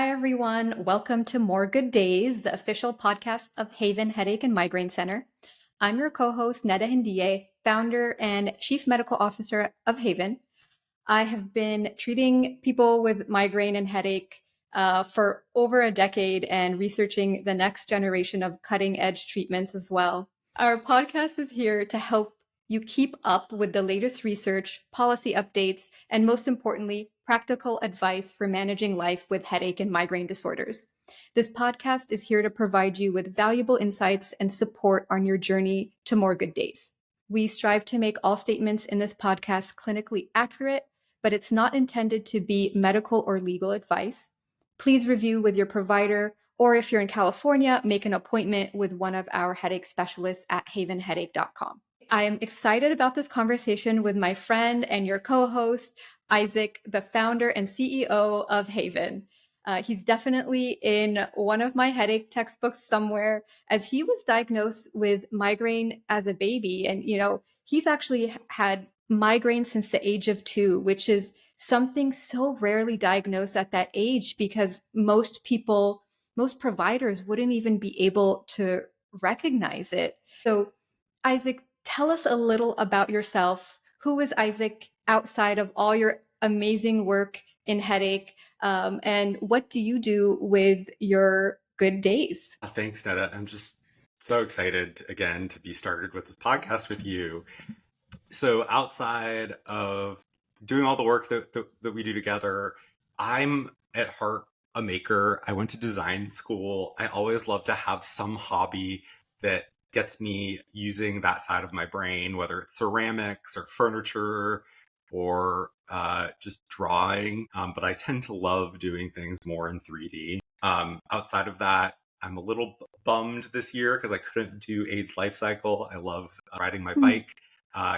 Hi, everyone. Welcome to More Good Days, the official podcast of Haven Headache and Migraine Center. I'm your co-host, Neda Hindiye, founder and chief medical officer of Haven. I have been treating people with migraine and headache for over a decade and researching the next generation of cutting-edge treatments as well. Our podcast is here to help you keep up with the latest research, policy updates, and most importantly, practical advice for managing life with headache and migraine disorders. This podcast is here to provide you with valuable insights and support on your journey to more good days. We strive to make all statements in this podcast clinically accurate, but it's not intended to be medical or legal advice. Please review with your provider, or if you're in California, make an appointment with one of our headache specialists at havenheadache.com. I am excited about this conversation with my friend and your co-host, Izac, the founder and CEO of Haven. He's definitely in one of my headache textbooks somewhere, as he was diagnosed with migraine as a baby. And, he's actually had migraine since the age of 2, which is something so rarely diagnosed at that age because most providers wouldn't even be able to recognize it. So, Izac, tell us a little about yourself. Who is Izac outside of all your amazing work in headache? And what do you do with your good days? Thanks, Neda. I'm just so excited again to be started with this podcast with you. So outside of doing all the work that we do together, I'm at heart a maker. I went to design school. I always love to have some hobby that gets me using that side of my brain, whether it's ceramics or furniture or just drawing. But I tend to love doing things more in 3D. Outside of that, I'm a little bummed this year because I couldn't do AIDS Life Cycle. I love riding my bike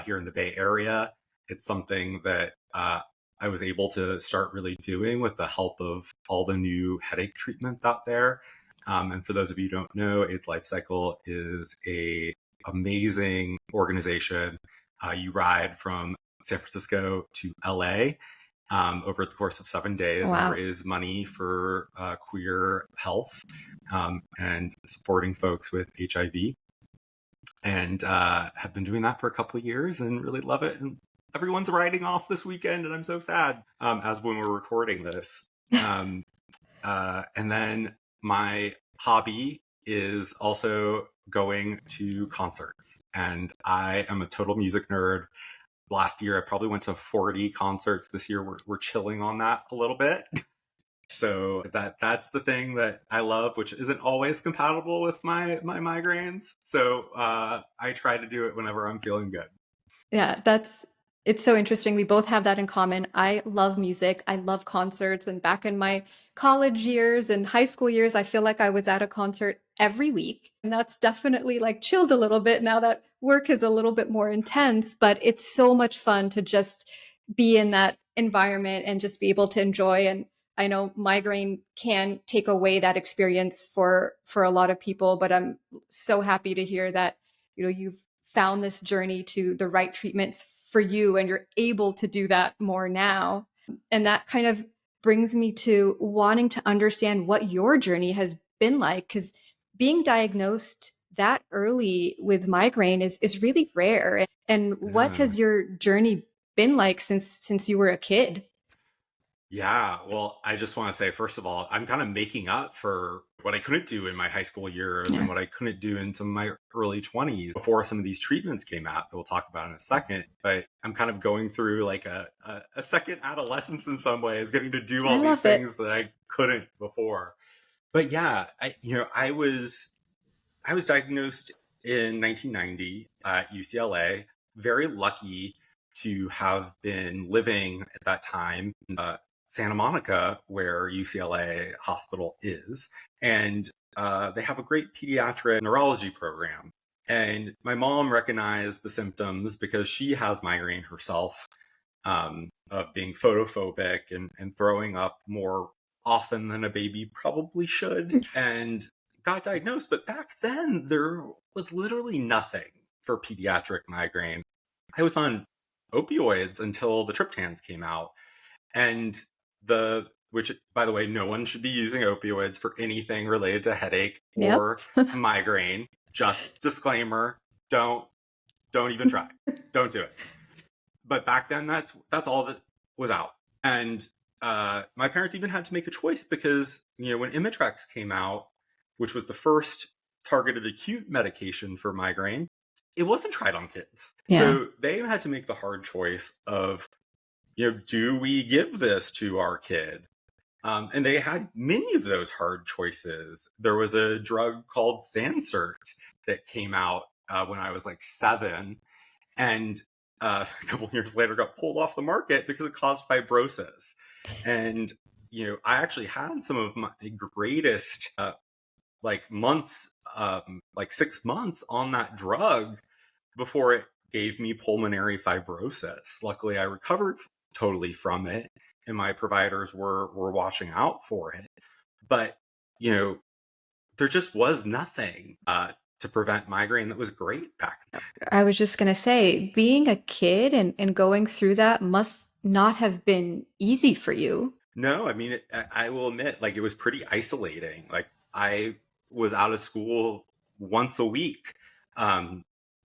here in the Bay Area. It's something that I was able to start really doing with the help of all the new headache treatments out there. And for those of you who don't know, AIDS Life Cycle is an amazing organization. You ride from San Francisco to LA over the course of 7 days. Wow. And raise money for queer health and supporting folks with HIV. And have been doing that for a couple of years and really love it. And everyone's riding off this weekend, and I'm so sad as when we're recording this. And then my hobby is also going to concerts. And I am a total music nerd. Last year, I probably went to 40 concerts. This year, we're chilling on that a little bit. So that's the thing that I love, which isn't always compatible with my migraines. So I try to do it whenever I'm feeling good. Yeah, it's so interesting. We both have that in common. I love music. I love concerts. And back in my college years and high school years, I feel like I was at a concert every week. And that's definitely like chilled a little bit now that work is a little bit more intense. But it's so much fun to just be in that environment and just be able to enjoy. And I know migraine can take away that experience for a lot of people, but I'm so happy to hear that, you've found this journey to the right treatments for you and you're able to do that more now. And that kind of brings me to wanting to understand what your journey has been like, because being diagnosed that early with migraine is really rare. And what has your journey been like since you were a kid? Yeah, well, I just want to say, first of all, I'm kind of making up for what I couldn't do in my high school years and what I couldn't do in some of my early 20s before some of these treatments came out that we'll talk about in a second. But I'm kind of going through like a second adolescence in some ways, getting to do all these things that I couldn't before. But yeah, I was diagnosed in 1990 at UCLA, very lucky to have been living at that time in Santa Monica, where UCLA Hospital is. And they have a great pediatric neurology program. And my mom recognized the symptoms because she has migraine herself, of being photophobic and throwing up more often than a baby probably should. And got diagnosed, but back then there was literally nothing for pediatric migraine. I was on opioids until the triptans came out, and the which, by the way, no one should be using opioids for anything related to headache Yep. or migraine. Just disclaimer, don't even try. Don't do it. But back then, that's all that was out. And my parents even had to make a choice because, when Imitrex came out, which was the first targeted acute medication for migraine, it wasn't tried on kids. Yeah. So they had to make the hard choice of, do we give this to our kid? And they had many of those hard choices. There was a drug called Sansert that came out when I was like 7, and a couple of years later got pulled off the market because it caused fibrosis. And I actually had some of my greatest months, like 6 months on that drug before it gave me pulmonary fibrosis. Luckily, I recovered totally from it, and my providers were watching out for it. But there just was nothing to prevent migraine that was great back then. I was just going to say, being a kid and going through that must not have been easy for you. No, I mean, I will admit, like, it was pretty isolating. Like, I was out of school once a week.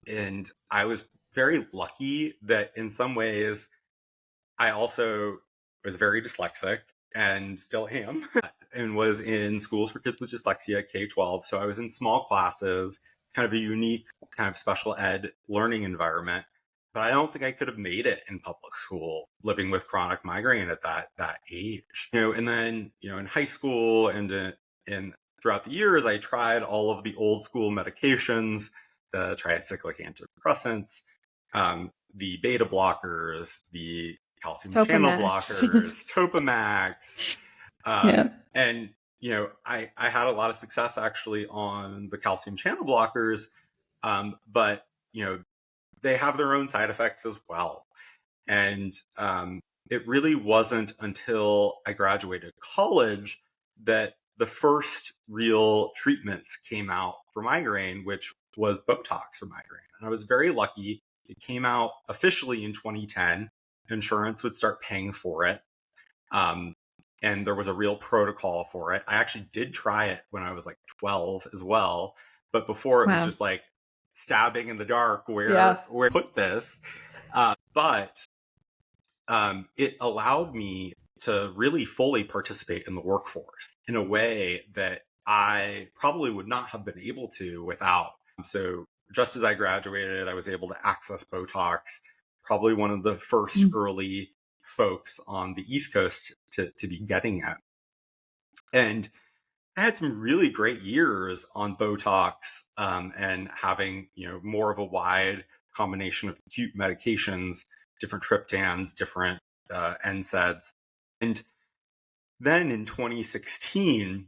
And I was very lucky that in some ways I also was very dyslexic and still am, and was in schools for kids with dyslexia, K-12. So I was in small classes, kind of a unique kind of special ed learning environment. But I don't think I could have made it in public school living with chronic migraine at that age. And then, in high school and throughout the years, I tried all of the old school medications, the tricyclic antidepressants, the beta blockers, the calcium channel blockers, Topamax. And, I had a lot of success actually on the calcium channel blockers, but, they have their own side effects as well. And it really wasn't until I graduated college that the first real treatments came out for migraine, which was Botox for migraine. And I was very lucky. It came out officially in 2010. Insurance would start paying for it. And there was a real protocol for it. I actually did try it when I was like 12 as well. But before it was just like stabbing in the dark where put this. But it allowed me to really fully participate in the workforce in a way that I probably would not have been able to without. So just as I graduated, I was able to access Botox, probably one of the first early folks on the East Coast to be getting it. And I had some really great years on Botox, and having, more of a wide combination of acute medications, different triptans, different NSAIDs. And then in 2016,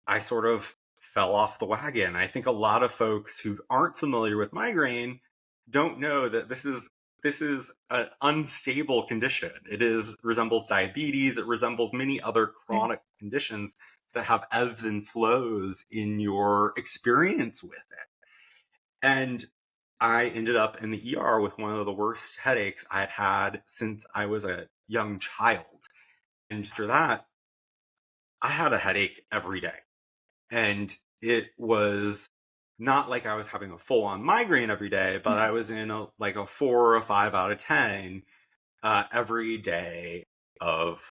I sort of fell off the wagon. I think a lot of folks who aren't familiar with migraine don't know that this is an unstable condition. It resembles diabetes. It resembles many other chronic conditions that have ebbs and flows in your experience with it. And I ended up in the ER with one of the worst headaches I had since I was a young child. And after that, I had a headache every day. And it was not like I was having a full-on migraine every day, but I was in a 4 or a 5 out of 10 every day of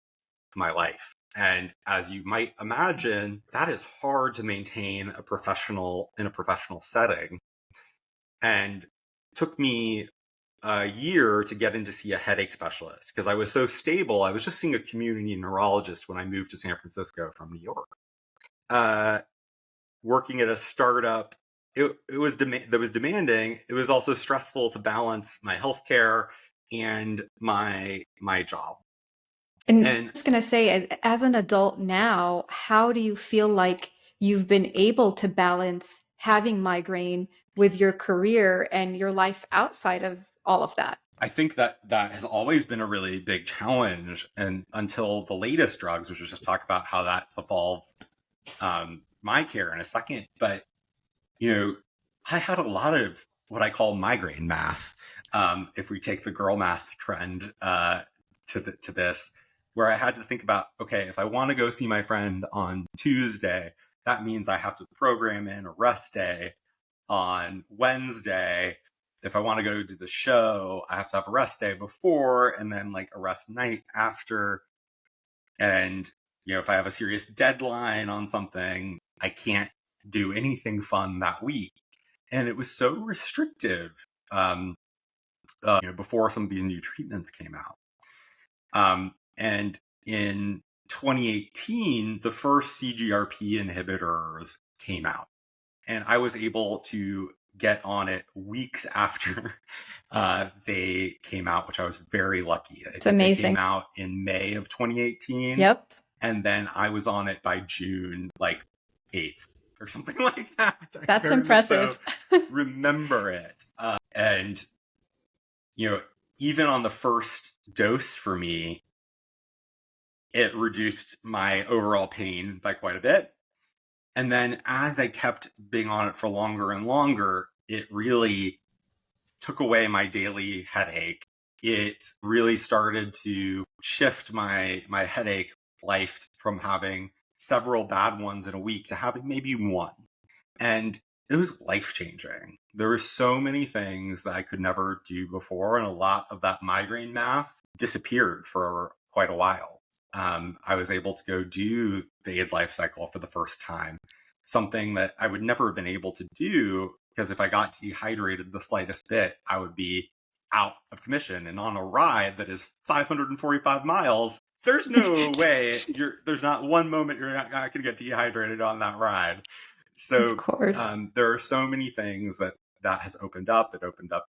my life. And as you might imagine, that is hard to maintain in a professional setting. And it took me a year to get in to see a headache specialist because I was so stable. I was just seeing a community neurologist when I moved to San Francisco from New York. Working at a startup, it was demanding. It was also stressful to balance my healthcare and my job. And I was going to say, as an adult now, how do you feel like you've been able to balance having migraine with your career and your life outside of all of that? I think that has always been a really big challenge, and until the latest drugs, which we'll just talk about how that's evolved my care in a second. But, I had a lot of what I call migraine math. If we take the girl math trend to this, where I had to think about, okay, if I want to go see my friend on Tuesday, that means I have to program in a rest day on Wednesday. If I want to go to the show, I have to have a rest day before and then like a rest night after. And, if I have a serious deadline on something, I can't do anything fun that week. And it was so restrictive before some of these new treatments came out. And in 2018, the first CGRP inhibitors came out. And I was able to get on it weeks after they came out, which I was very lucky. It's amazing. They came out in May of 2018. Yep. And then I was on it by June, like 8th or something like that. That's impressive. Remember it. And, even on the first dose for me, it reduced my overall pain by quite a bit. And then as I kept being on it for longer and longer, it really took away my daily headache. It really started to shift my headache life from having several bad ones in a week to having maybe one. And it was life-changing. There were so many things that I could never do before, and a lot of that migraine math disappeared for quite a while. I was able to go do the AIDS life cycle for the first time, something that I would never have been able to do because if I got dehydrated the slightest bit, I would be out of commission and on a ride that is 545 miles. There's no way there's not one moment you're not going to get dehydrated on that ride. So of course. There are so many things that has opened up. It opened up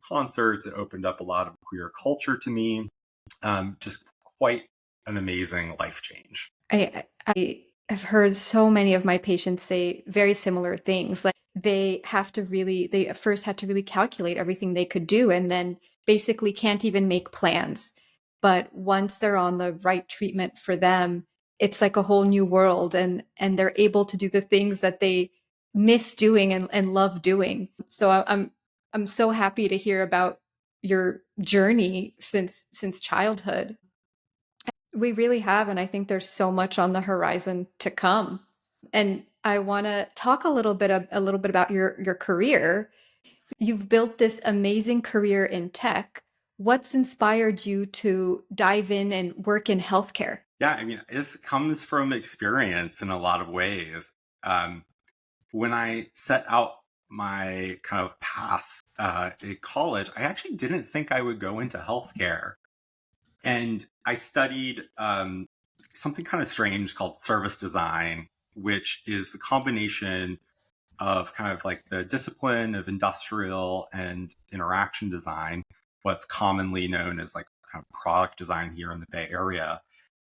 concerts. It opened up a lot of queer culture to me. Just quite an amazing life change. I have heard so many of my patients say very similar things. Like they at first had to really calculate everything they could do and then basically can't even make plans. But once they're on the right treatment for them, it's like a whole new world and they're able to do the things that they miss doing and love doing. So I'm so happy to hear about your journey since childhood. We really have, and I think there's so much on the horizon to come. And I want to talk a little bit about your career. You've built this amazing career in tech. What's inspired you to dive in and work in healthcare? Yeah, I mean, this comes from experience in a lot of ways. When I set out my kind of path at college, I actually didn't think I would go into healthcare. And I studied something kind of strange called service design, which is the combination of kind of like the discipline of industrial and interaction design, what's commonly known as like kind of product design here in the Bay Area,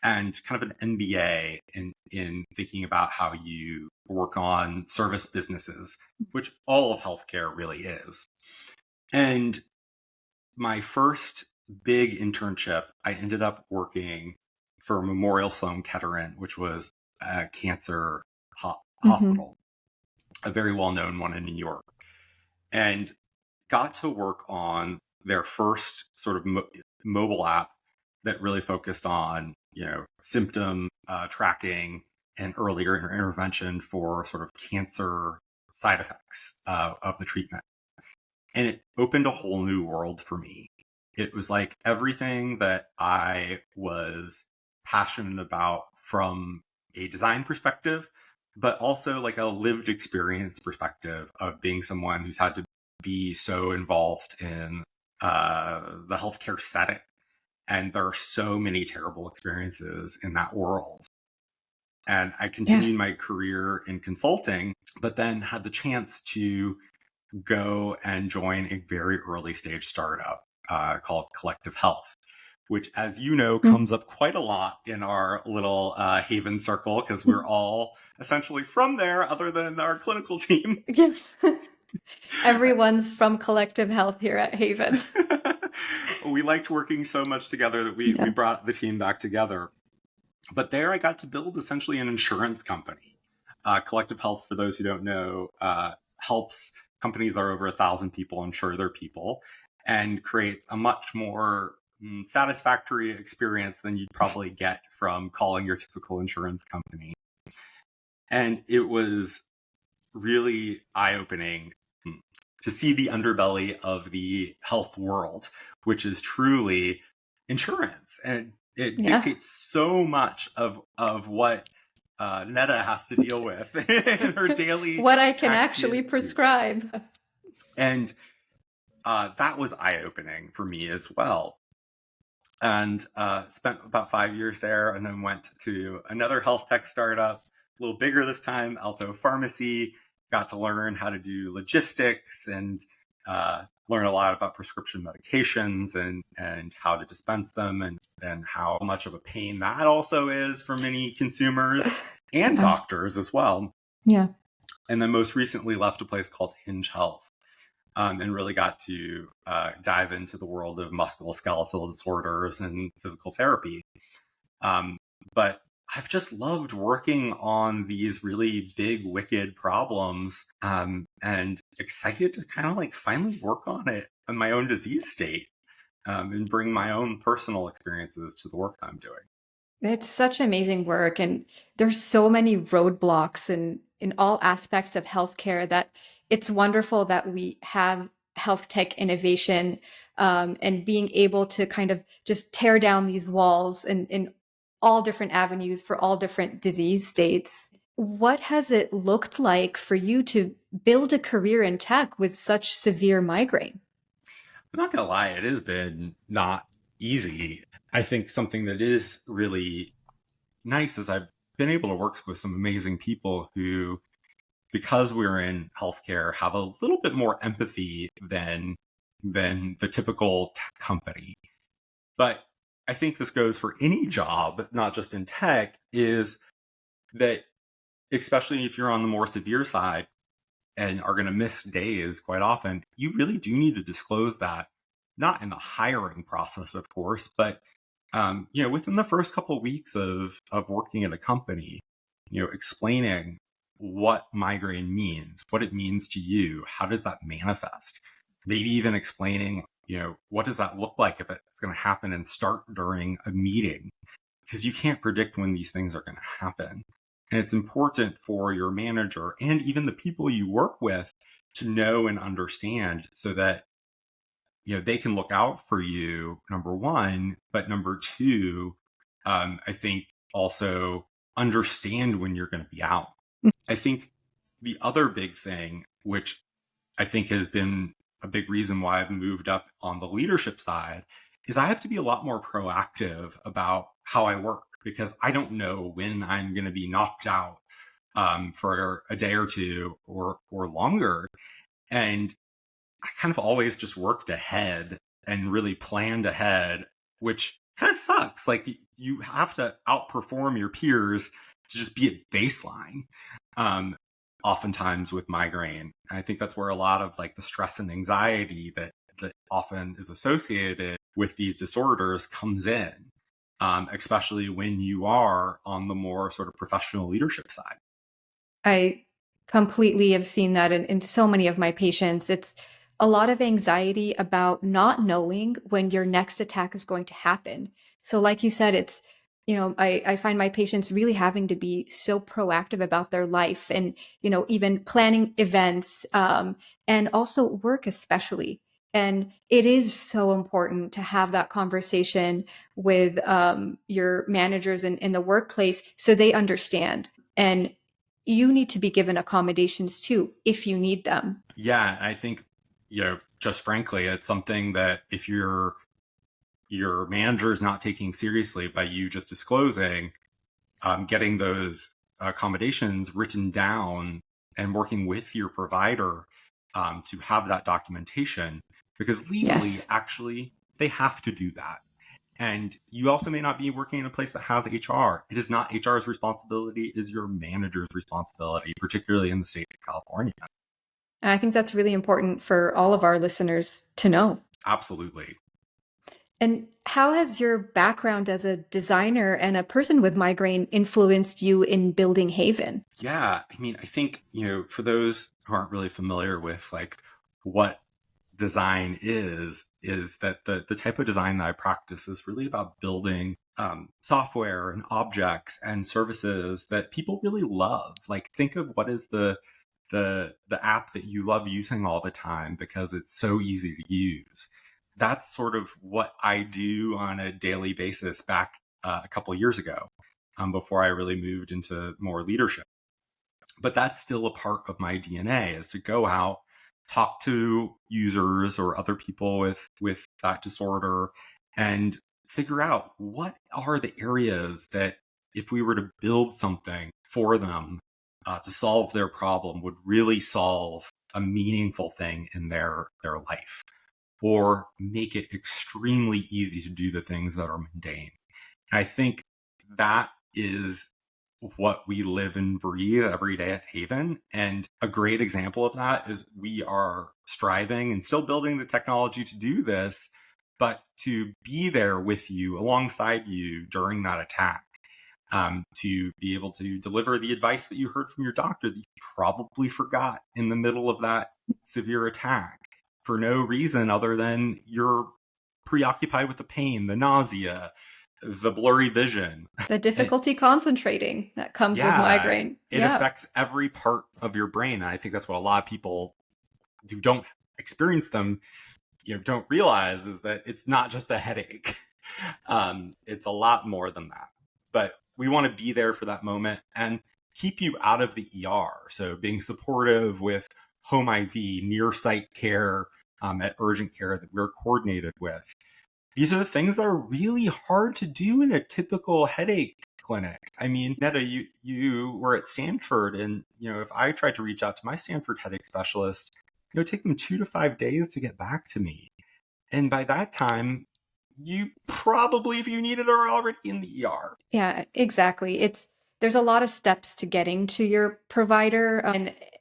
and kind of an MBA in thinking about how you work on service businesses, which all of healthcare really is. And my first big internship, I ended up working for Memorial Sloan Kettering, which was a cancer hospital, a very well-known one in New York, and got to work on their first sort of mobile app that really focused on, symptom tracking and earlier intervention for sort of cancer side effects of the treatment. And it opened a whole new world for me. It was like everything that I was passionate about from a design perspective, but also like a lived experience perspective of being someone who's had to be so involved in the healthcare setting. And there are so many terrible experiences in that world. And I continued my career in consulting, but then had the chance to go and join a very early stage startup called Collective Health, which, as you know, comes up quite a lot in our little Haven circle because we're all essentially from there other than our clinical team. Everyone's from Collective Health here at Haven. We liked working so much together that we brought the team back together. But there I got to build essentially an insurance company. Collective Health, for those who don't know, helps companies that are over 1,000 people insure their people and creates a much more satisfactory experience than you'd probably get from calling your typical insurance company. And it was really eye-opening to see the underbelly of the health world, which is truly insurance. And it dictates so much of what Netta has to deal with in her daily what I can activities. actually prescribe. And that was eye-opening for me as well. And spent about 5 years there, and then went to another health tech startup, a little bigger this time, Alto Pharmacy. Got to learn how to do logistics and learn a lot about prescription medications and how to dispense them, and how much of a pain that also is for many consumers and doctors as well. Yeah. And then most recently left a place called Hinge Health, and really got to dive into the world of musculoskeletal disorders and physical therapy. But I've just loved working on these really big, wicked problems, and excited to kind of like finally work on it in my own disease state, and bring my own personal experiences to the work I'm doing. It's such amazing work, and there's so many roadblocks in all aspects of healthcare that it's wonderful that we have health tech innovation, and being able to kind of just tear down these walls in all different avenues for all different disease states. What has it looked like for you to build a career in tech with such severe migraine? I'm not going to lie, it has been not easy. I think something that is really nice is I've been able to work with some amazing people who, because we're in healthcare, have a little bit more empathy than the typical tech company. But I think this goes for any job, not just in tech, is that especially if you're on the more severe side and are going to miss days quite often, you really do need to disclose that, not in the hiring process, of course, but within the first couple of weeks of working at a company, explaining what migraine means, what it means to you, how does that manifest? Maybe even explaining, what does that look like if it's going to happen and start during a meeting? Because you can't predict when these things are going to happen. And it's important for your manager and even the people you work with to know and understand, so that they can look out for you, number one, but number two, I think also understand when you're going to be out. I think the other big thing, which I think has been a big reason why I've moved up on the leadership side, is I have to be a lot more proactive about how I work, because I don't know when I'm going to be knocked out for a day or two or longer. And I kind of always just worked ahead and really planned ahead, which kind of sucks. Like, you have to outperform your peers to just be at baseline, oftentimes with migraine. And I think that's where a lot of like the stress and anxiety that often is associated with these disorders comes in, especially when you are on the more sort of professional leadership side. I completely have seen that in so many of my patients. It's a lot of anxiety about not knowing when your next attack is going to happen. So like you said, it's, I find my patients really having to be so proactive about their life, and, even planning events, and also work especially. And it is so important to have that conversation with your managers in the workplace, so they understand. And you need to be given accommodations too, if you need them. Yeah, I think, just frankly, it's something that if your manager is not taking seriously by you just disclosing, getting those accommodations written down and working with your provider to have that documentation, because legally, actually, they have to do that. And you also may not be working in a place that has HR. It is not HR's responsibility, it is your manager's responsibility, particularly in the state of California. I think that's really important for all of our listeners to know. Absolutely. And how has your background as a designer and a person with migraine influenced you in building Haven? Yeah, I mean, I think, for those who aren't really familiar with like what design is that the type of design that I practice is really about building software and objects and services that people really love. Like, think of what is the app that you love using all the time because it's so easy to use. That's sort of what I do on a daily basis back a couple of years ago, before I really moved into more leadership. But that's still a part of my DNA, is to go out, talk to users or other people with that disorder, and figure out what are the areas that, if we were to build something for them to solve their problem, would really solve a meaningful thing in their life, or make it extremely easy to do the things that are mundane. And I think that is what we live and breathe every day at Haven. And a great example of that is we are striving and still building the technology to do this, but to be there with you, alongside you during that attack, to be able to deliver the advice that you heard from your doctor that you probably forgot in the middle of that severe attack for no reason other than you're preoccupied with the pain, the nausea, the blurry vision, the difficulty concentrating that comes with migraine. It affects every part of your brain. And I think that's what a lot of people who don't experience them, don't realize, is that it's not just a headache. It's a lot more than that. But we want to be there for that moment and keep you out of the ER. So being supportive with home IV, near site care, at urgent care that we're coordinated with. These are the things that are really hard to do in a typical headache clinic. I mean, Netta, you were at Stanford, and if I tried to reach out to my Stanford headache specialist, it would take them 2 to 5 days to get back to me. And by that time, you probably, if you need it, are already in the ER. Yeah, exactly. There's a lot of steps to getting to your provider,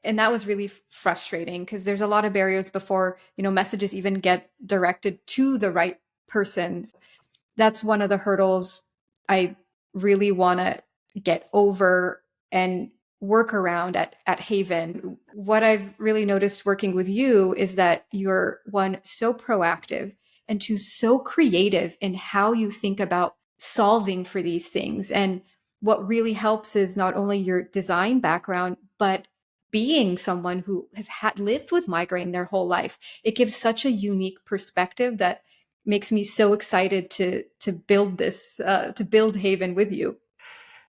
and that was really frustrating because there's a lot of barriers before messages even get directed to the right person. That's one of the hurdles I really want to get over and work around at Haven. What I've really noticed working with you is that you're, one, so proactive, and two, so creative in how you think about solving for these things. And what really helps is not only your design background, but being someone who has lived with migraine their whole life. It gives such a unique perspective that makes me so excited to build this, to build Haven with you.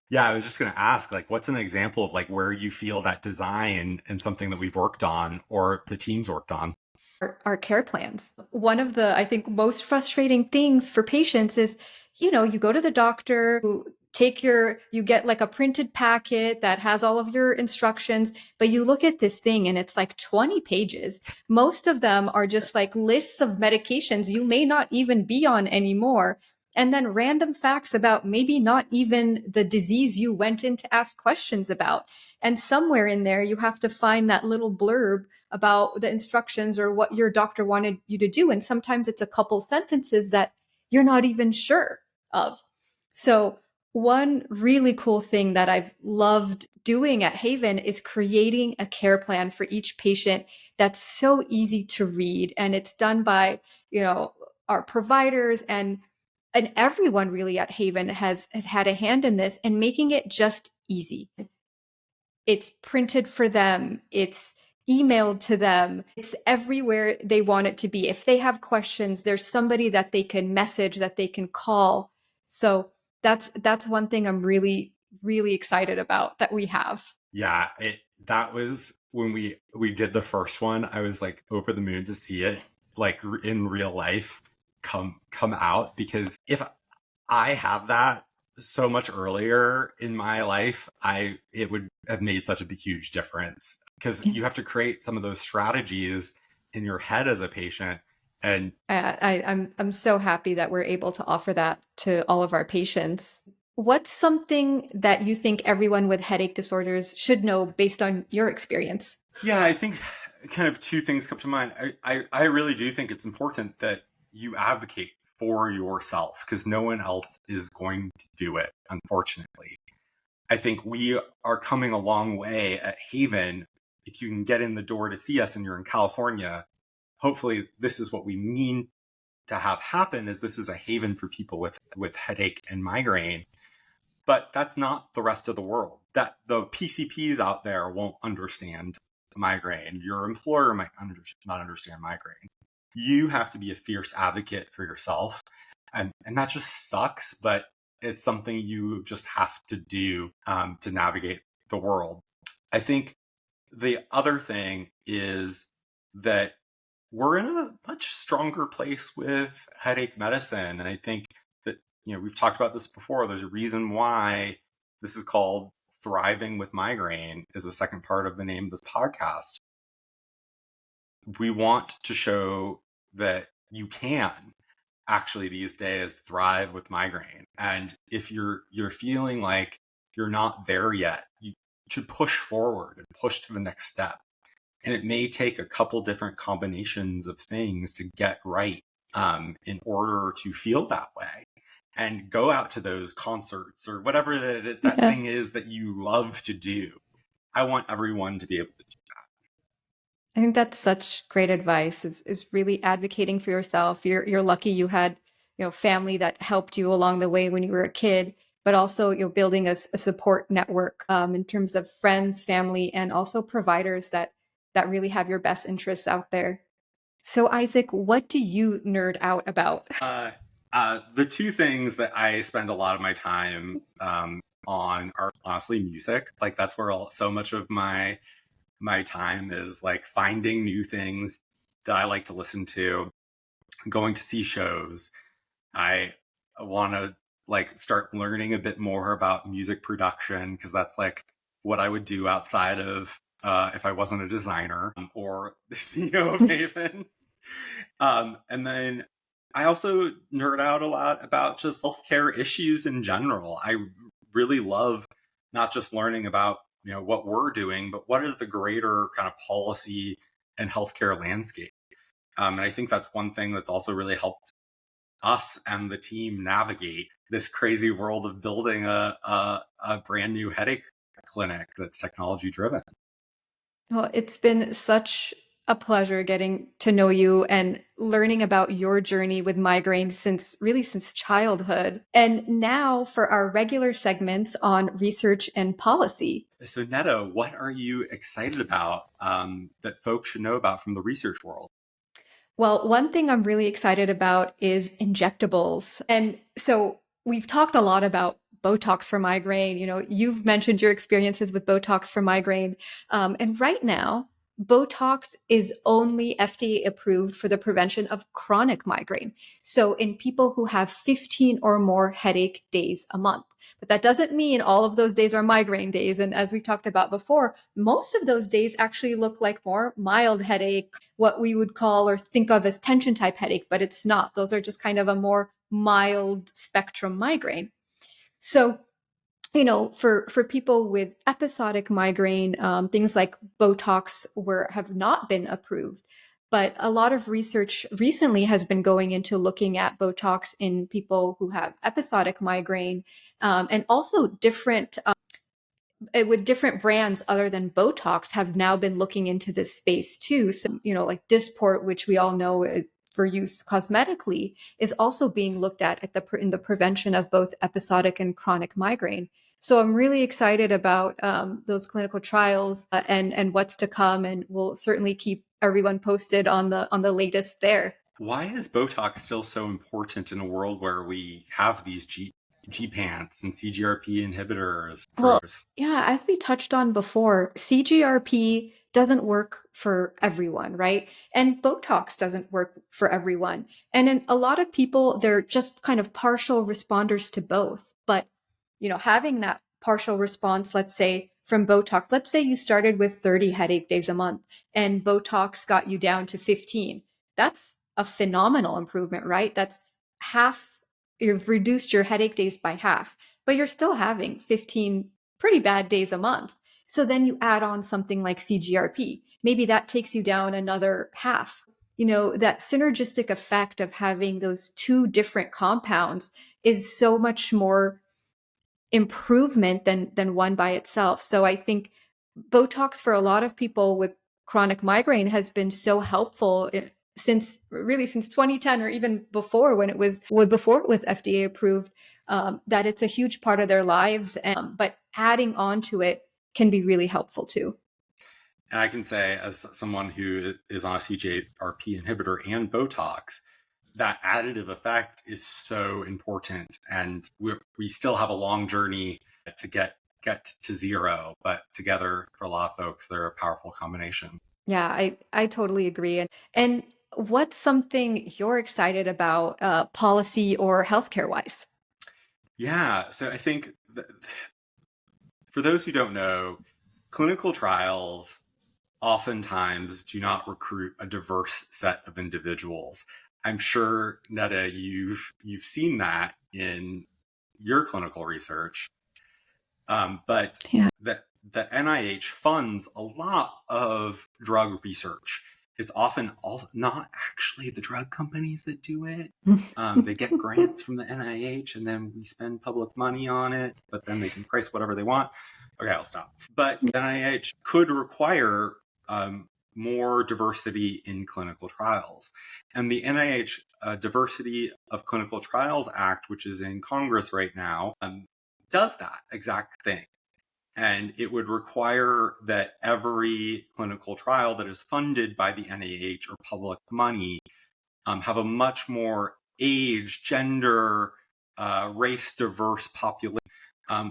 Yeah, I was just going to ask, what's an example of where you feel that design and something that we've worked on or the team's worked on? Our care plans. One of the, I think, most frustrating things for patients is, you go to the doctor, you get a printed packet that has all of your instructions, but you look at this thing and it's 20 pages. Most of them are just lists of medications you may not even be on anymore. And then random facts about maybe not even the disease you went in to ask questions about. And somewhere in there, you have to find that little blurb about the instructions or what your doctor wanted you to do. And sometimes it's a couple sentences that you're not even sure of. So one really cool thing that I've loved doing at Haven is creating a care plan for each patient that's so easy to read. And it's done by, our providers, and everyone really at Haven has had a hand in this and making it just easy. It's printed for them. It's emailed to them. It's everywhere they want it to be. If they have questions, there's somebody that they can message, that they can call. So that's one thing I'm really, really excited about that we have. Yeah, that was when we did the first one. I was over the moon to see it in real life come out, because if I had that so much earlier in my life, it would have made such a huge difference, because you have to create some of those strategies in your head as a patient. And I'm so happy that we're able to offer that to all of our patients. What's something that you think everyone with headache disorders should know based on your experience? Yeah, I think kind of two things come to mind. I really do think it's important that you advocate for yourself, because no one else is going to do it, unfortunately. I think we are coming a long way at Haven. If you can get in the door to see us and you're in California, hopefully this is what we mean to have happen, is this is a haven for people with headache and migraine. But that's not the rest of the world. That the PCPs out there won't understand migraine. Your employer might not understand migraine. You have to be a fierce advocate for yourself. And that just sucks, but it's something you just have to do to navigate the world. I think the other thing is that we're in a much stronger place with headache medicine. And I think that, we've talked about this before. There's a reason why this is called Thriving with Migraine, is the second part of the name of this podcast. We want to show that you can actually these days thrive with migraine. And if you're feeling like you're not there yet, you should push forward and push to the next step. And it may take a couple different combinations of things to get right in order to feel that way. And go out to those concerts or whatever that thing is that you love to do. I want everyone to be able to do that. I think that's such great advice, is really advocating for yourself. You're lucky you had, family that helped you along the way when you were a kid, but also, building a support network in terms of friends, family, and also providers that really have your best interests out there. So Izac, what do you nerd out about? The two things that I spend a lot of my time on are honestly music. Like that's where so much of my time is, like finding new things that I like to listen to, going to see shows. I want to like start learning a bit more about music production, because that's like what I would do outside of if I wasn't a designer or the CEO of Haven. And then I also nerd out a lot about just healthcare issues in general. I really love not just learning about, what we're doing, but what is the greater kind of policy and healthcare landscape. And I think that's one thing that's also really helped us and the team navigate this crazy world of building a brand new headache clinic that's technology driven. Well, it's been such a pleasure getting to know you and learning about your journey with migraine since childhood. And now for our regular segments on research and policy. So Netta, what are you excited about that folks should know about from the research world? Well, one thing I'm really excited about is injectables. And so we've talked a lot about Botox for migraine. You've mentioned your experiences with Botox for migraine. And right now, Botox is only FDA approved for the prevention of chronic migraine. So in people who have 15 or more headache days a month. But that doesn't mean all of those days are migraine days. And as we talked about before, most of those days actually look like more mild headache, what we would call or think of as tension type headache, but it's not. Those are just kind of a more mild spectrum migraine. So, for people with episodic migraine, things like Botox have not been approved. But a lot of research recently has been going into looking at Botox in people who have episodic migraine, and also with different brands other than Botox have now been looking into this space too. So, like Dysport, which we all know for use cosmetically, is also being looked at in the prevention of both episodic and chronic migraine. So I'm really excited about those clinical trials and what's to come, and we'll certainly keep everyone posted on the latest there. Why is Botox still so important in a world where we have these GPANTs and CGRP inhibitors? Well, yeah, as we touched on before, CGRP doesn't work for everyone, right? And Botox doesn't work for everyone. And in a lot of people, they're just kind of partial responders to both. But, having that partial response, let's say from Botox, let's say you started with 30 headache days a month and Botox got you down to 15. That's a phenomenal improvement, right? That's half. You've reduced your headache days by half, but you're still having 15 pretty bad days a month. So then you add on something like CGRP. Maybe that takes you down another half. That synergistic effect of having those two different compounds is so much more improvement than one by itself. So I think Botox for a lot of people with chronic migraine has been so helpful since 2010, or even before, when it was FDA approved, that it's a huge part of their lives. But adding on to it can be really helpful too. And I can say, as someone who is on a CGRP inhibitor and Botox, that additive effect is so important. And we still have a long journey to get to zero, but together, for a lot of folks, they're a powerful combination. Yeah, I totally agree. And what's something you're excited about, policy or healthcare wise? Yeah, so I think for those who don't know, clinical trials oftentimes do not recruit a diverse set of individuals. I'm sure, Netta, you've seen that in your clinical research. But Yeah. the NIH funds a lot of drug research. It's often not actually the drug companies that do it. They get grants from the NIH, and then we spend public money on it, but then they can price whatever they want. Okay, I'll stop. But the NIH could require more diversity in clinical trials. And the NIH Diversity of Clinical Trials Act, which is in Congress right now, does that exact thing. And it would require that every clinical trial that is funded by the NIH or public money have a much more age, gender, race diverse population,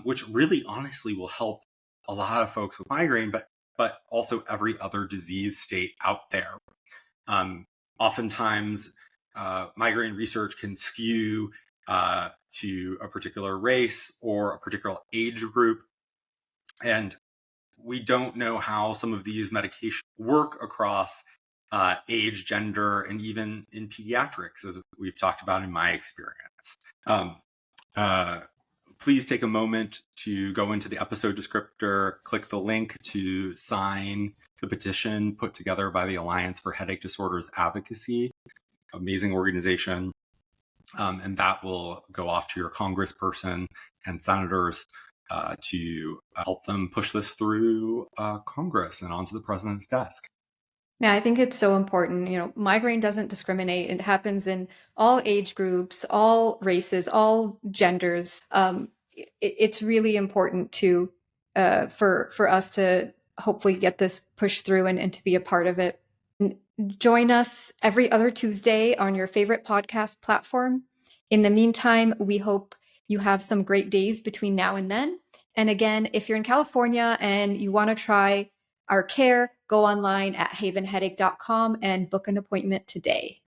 which really honestly will help a lot of folks with migraine, but also every other disease state out there. Oftentimes, migraine research can skew to a particular race or a particular age group. And we don't know how some of these medications work across age, gender, and even in pediatrics, as we've talked about in my experience. Please take a moment to go into the episode descriptor, click the link to sign the petition put together by the Alliance for Headache Disorders Advocacy, amazing organization. And that will go off to your congressperson and senators to help them push this through Congress and onto the president's desk. Yeah, I think it's so important. You know, migraine doesn't discriminate. It happens in all age groups, all races, all genders. It's really important to for us to hopefully get this pushed through and to be a part of it. Join us every other Tuesday on your favorite podcast platform. In the meantime, we hope you have some great days between now and then. And again, if you're in California and you want to try our care, go online at havenheadache.com and book an appointment today.